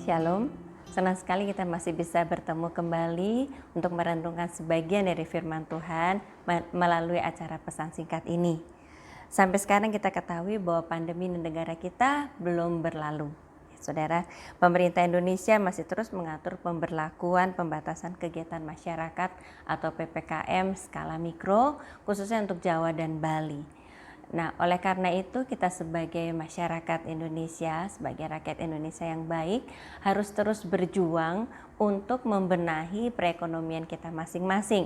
Shalom, senang sekali kita masih bisa bertemu kembali untuk merenungkan sebagian dari firman Tuhan melalui acara pesan singkat ini. Sampai sekarang kita ketahui bahwa pandemi di negara kita belum berlalu. Saudara, pemerintah Indonesia masih terus mengatur pemberlakuan pembatasan kegiatan masyarakat atau PPKM skala mikro, khususnya untuk Jawa dan Bali. Nah, oleh karena itu kita sebagai masyarakat Indonesia, sebagai rakyat Indonesia yang baik, harus terus berjuang untuk membenahi perekonomian kita masing-masing.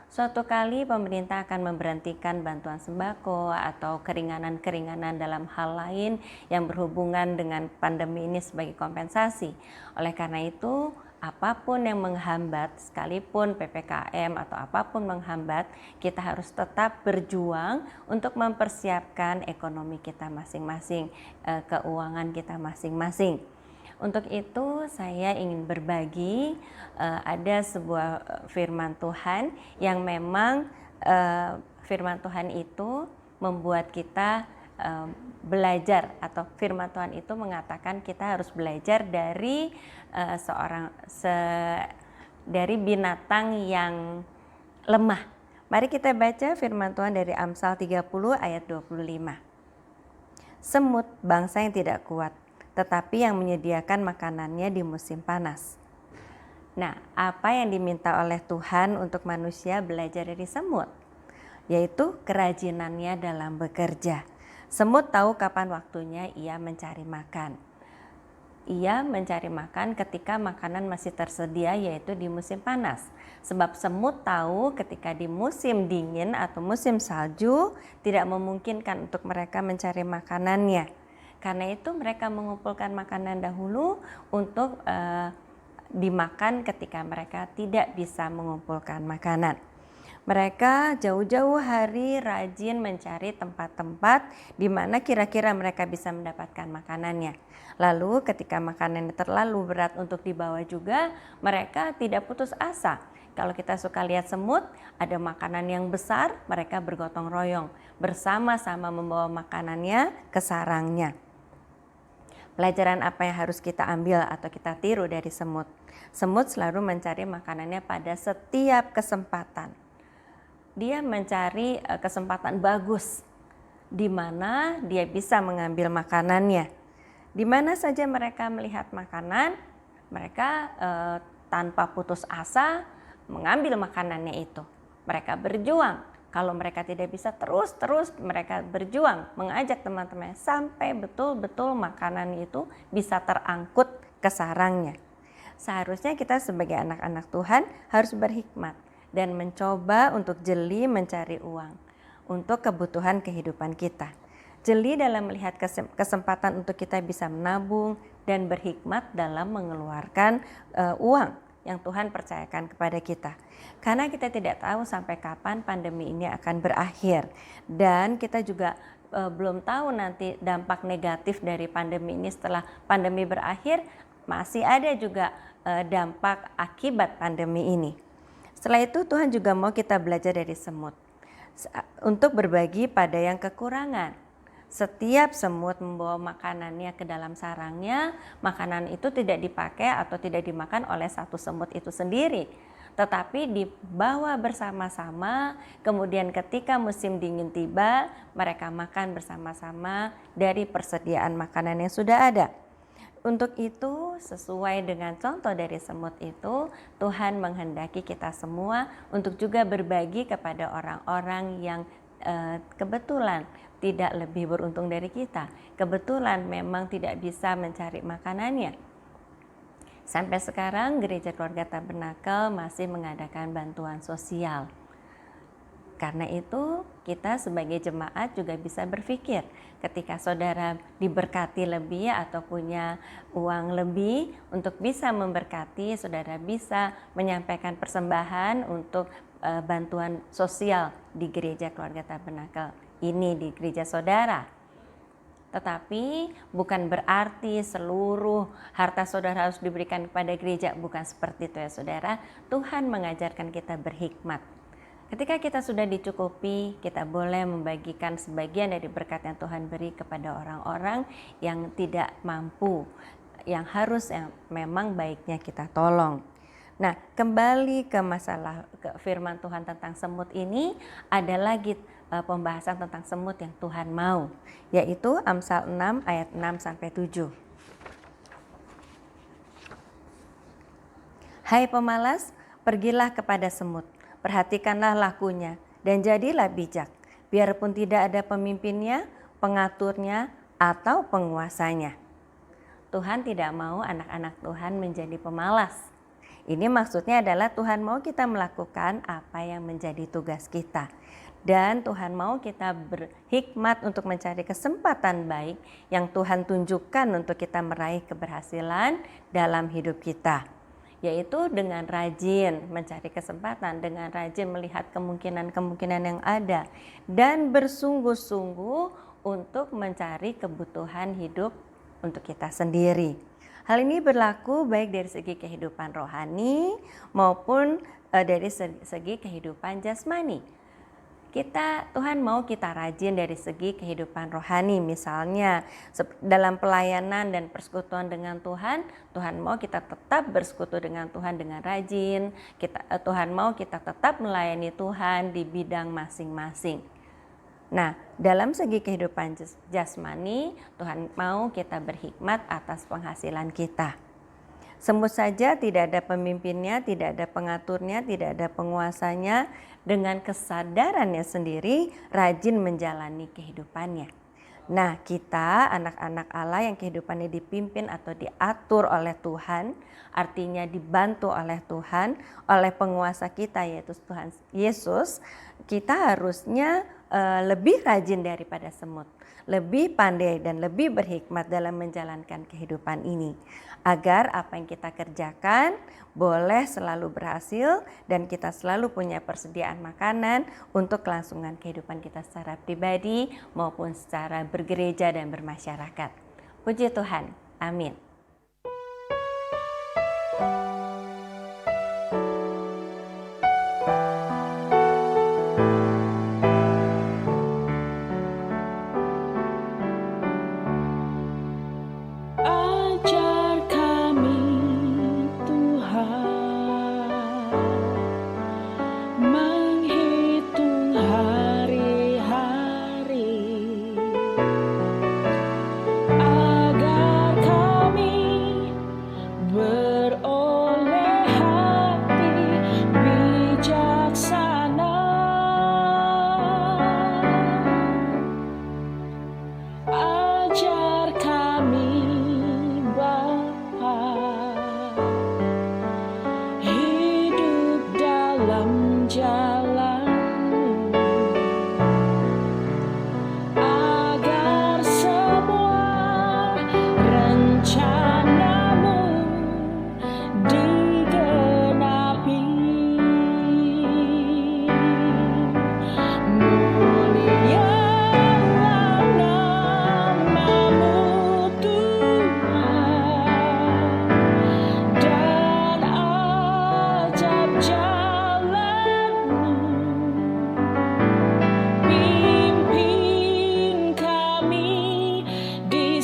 Suatu kali pemerintah akan memberhentikan bantuan sembako atau keringanan-keringanan dalam hal lain yang berhubungan dengan pandemi ini sebagai kompensasi. Oleh karena itu, apapun yang menghambat, sekalipun PPKM atau apapun menghambat, kita harus tetap berjuang untuk mempersiapkan ekonomi kita masing-masing, keuangan kita masing-masing. Untuk itu saya ingin berbagi, ada sebuah firman Tuhan yang memang firman Tuhan itu membuat kita belajar, atau firman Tuhan itu mengatakan kita harus belajar dari dari binatang yang lemah. Mari kita baca firman Tuhan dari Amsal 30 ayat 25. Semut bangsa yang tidak kuat, tetapi yang menyediakan makanannya di musim panas. Nah, apa yang diminta oleh Tuhan untuk manusia belajar dari semut? Yaitu kerajinannya dalam bekerja. Semut tahu kapan waktunya ia mencari makan. Ia mencari makan ketika makanan masih tersedia, yaitu di musim panas. Sebab semut tahu ketika di musim dingin atau musim salju tidak memungkinkan untuk mereka mencari makanannya. Karena itu mereka mengumpulkan makanan dahulu untuk dimakan ketika mereka tidak bisa mengumpulkan makanan. Mereka jauh-jauh hari rajin mencari tempat-tempat di mana kira-kira mereka bisa mendapatkan makanannya. Lalu ketika makanan terlalu berat untuk dibawa juga, mereka tidak putus asa. Kalau kita suka lihat semut, ada makanan yang besar, mereka bergotong royong, bersama-sama membawa makanannya ke sarangnya. Pelajaran apa yang harus kita ambil atau kita tiru dari semut? Semut selalu mencari makanannya pada setiap kesempatan. Dia mencari kesempatan bagus di mana dia bisa mengambil makanannya. Di mana saja mereka melihat makanan, mereka tanpa putus asa mengambil makanannya itu. Mereka berjuang. Kalau mereka tidak bisa, terus mereka berjuang mengajak teman-teman sampai betul-betul makanan itu bisa terangkut ke sarangnya. Seharusnya kita sebagai anak-anak Tuhan harus berhikmat dan mencoba untuk jeli mencari uang untuk kebutuhan kehidupan kita. Jeli dalam melihat kesempatan untuk kita bisa menabung dan berhikmat dalam mengeluarkan uang yang Tuhan percayakan kepada kita. Karena kita tidak tahu sampai kapan pandemi ini akan berakhir. Dan kita juga belum tahu nanti dampak negatif dari pandemi ini setelah pandemi berakhir. Masih ada juga dampak akibat pandemi ini. Setelah itu Tuhan juga mau kita belajar dari semut. Untuk berbagi pada yang kekurangan. Setiap semut membawa makanannya ke dalam sarangnya, makanan itu tidak dipakai atau tidak dimakan oleh satu semut itu sendiri, tetapi dibawa bersama-sama. Kemudian ketika musim dingin tiba, mereka makan bersama-sama dari persediaan makanan yang sudah ada. Untuk itu, sesuai dengan contoh dari semut itu, Tuhan menghendaki kita semua untuk juga berbagi kepada orang-orang yang kebetulan tidak lebih beruntung dari kita, kebetulan memang tidak bisa mencari makanannya. Sampai sekarang Gereja Keluarga Tabernakel masih mengadakan bantuan sosial. Karena itu kita sebagai jemaat juga bisa berpikir, ketika saudara diberkati lebih atau punya uang lebih, untuk bisa memberkati, saudara bisa menyampaikan persembahan untuk bantuan sosial di Gereja Keluarga Tabernakel ini, di gereja saudara. Tetapi bukan berarti seluruh harta saudara harus diberikan kepada gereja, bukan seperti itu ya saudara. Tuhan mengajarkan kita berhikmat. Ketika kita sudah dicukupi, kita boleh membagikan sebagian dari berkat yang Tuhan beri kepada orang-orang yang tidak mampu, yang memang baiknya kita tolong. Nah, kembali ke masalah firman Tuhan tentang semut ini, ada lagi pembahasan tentang semut yang Tuhan mau, yaitu Amsal 6 ayat 6 sampai 7. Hai pemalas, pergilah kepada semut, perhatikanlah lakunya dan jadilah bijak, biarpun tidak ada pemimpinnya, pengaturnya, atau penguasanya. Tuhan tidak mau anak-anak Tuhan menjadi pemalas. Ini maksudnya adalah Tuhan mau kita melakukan apa yang menjadi tugas kita. Dan Tuhan mau kita berhikmat untuk mencari kesempatan baik yang Tuhan tunjukkan untuk kita meraih keberhasilan dalam hidup kita. Yaitu dengan rajin mencari kesempatan, dengan rajin melihat kemungkinan-kemungkinan yang ada. Dan bersungguh-sungguh untuk mencari kebutuhan hidup untuk kita sendiri. Hal ini berlaku baik dari segi kehidupan rohani maupun dari segi kehidupan jasmani. Tuhan mau kita rajin dari segi kehidupan rohani, misalnya dalam pelayanan dan persekutuan dengan Tuhan, Tuhan mau kita tetap bersekutu dengan Tuhan dengan rajin. Tuhan mau kita tetap melayani Tuhan di bidang masing-masing. Nah, dalam segi kehidupan jasmani, Tuhan mau kita berhikmat atas penghasilan kita. Semut saja tidak ada pemimpinnya, tidak ada pengaturnya, tidak ada penguasanya, dengan kesadarannya sendiri rajin menjalani kehidupannya. Nah, kita anak-anak Allah yang kehidupannya dipimpin atau diatur oleh Tuhan, artinya dibantu oleh Tuhan, oleh penguasa kita yaitu Tuhan Yesus, kita harusnya lebih rajin daripada semut, lebih pandai dan lebih berhikmat dalam menjalankan kehidupan ini, agar apa yang kita kerjakan boleh selalu berhasil dan kita selalu punya persediaan makanan untuk kelangsungan kehidupan kita secara pribadi maupun secara bergereja dan bermasyarakat. Puji Tuhan, amin. Pimpin kami di